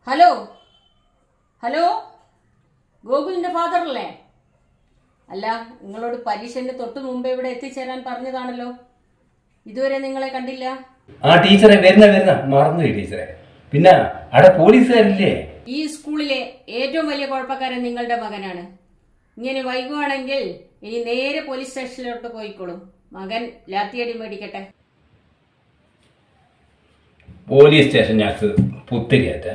Hello hello ഗോകുലിൻ്റെ ഫാദറല്ലേ? അല്ല, നിങ്ങളോട് പരീക്ഷൻ്റെ തൊട്ട് മുമ്പേ ഇവിടെ എത്തിച്ചേരാൻ പറഞ്ഞതാണല്ലോ. ഇതുവരെ നിങ്ങളെ കണ്ടില്ല. ആ ടീച്ചറെ വരുന്ന മറന്നുപോയി ടീച്ചറെ. പിന്നെ അവിടെ പോലീസുകാരില്ലേ? ഈ സ്കൂളിലെ ഏറ്റവും വലിയ കുഴപ്പക്കാരൻ നിങ്ങളുടെ മകനാണ്. ഇങ്ങനെ വൈകുവാണെങ്കിൽ ഇനി നേരെ പോലീസ് സ്റ്റേഷനിലോട്ട് പോയിക്കോളും. മകൻ ലാത്തിയടി മേടിക്കട്ടെ. പോലീസ് സ്റ്റേഷൻ ഞങ്ങൾക്ക് പുത്തിരിയേറ്റ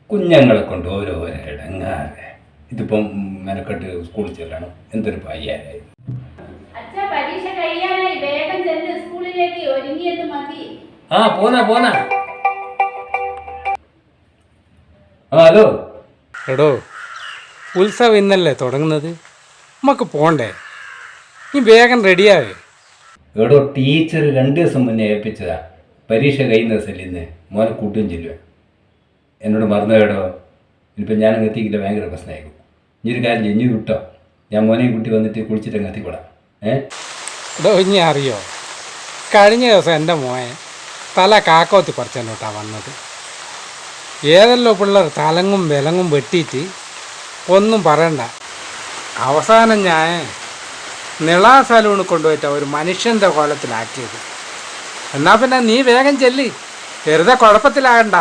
കുഞ്ഞുങ്ങളെ കൊണ്ട് ഓരോരോ ഇടങ്ങാറെ. ഇതിപ്പം മെനക്കെട്ട് സ്കൂളിൽ ചെല്ലണം. എന്തൊരു പയ്യാനായി. ആ പോന്നാ. ഹലോ എടോ, ഉത്സവം ഇന്നല്ലേ തുടങ്ങുന്നത്, നമുക്ക് പോണ്ടേ? നീ വേഗം റെഡിയാവേ. എടോ, ടീച്ചർ 2 ദിവസം മുന്നേ ഏൽപ്പിച്ചതാ. പരീക്ഷ കഴിയുന്ന ദിവസമല്ലേ ഇന്ന്. മോനെ കൂട്ടുകയും ചെല്ലുക. എന്നോട് മറന്നുപോയടോ. ഇനിയിപ്പോൾ ഞാനങ്ങ് എത്തിക്കില്ല, ഭയങ്കര പ്രശ്നമായിരിക്കും. ഇനി ഒരു കാര്യം ഇനി വിട്ടോ, ഞാൻ മോനെയും കുട്ടി വന്നിട്ട് കുളിച്ചിട്ട് അങ്ങ് എത്തിക്കൂടാ. എടോ, ഇനി അറിയോ, കഴിഞ്ഞ ദിവസം എൻ്റെ മോനെ തല കാക്കോത്തി പറിച്ചെന്നോട്ടാണ് വന്നത്. ഏതെല്ലോ പിള്ളേർ തലങ്ങും വിലങ്ങും വെട്ടിയിട്ട് ഒന്നും പറയണ്ട. അവസാനം ഞാൻ നിളാ സലൂണിൽ കൊണ്ടുപോയിട്ട് ഒരു മനുഷ്യൻ്റെ കോലത്തിലാക്കിയത്. എന്നാൽ പിന്നെ നീ വേഗം ചെല്ലി, വെറുതെ കുഴപ്പത്തിലാകണ്ട.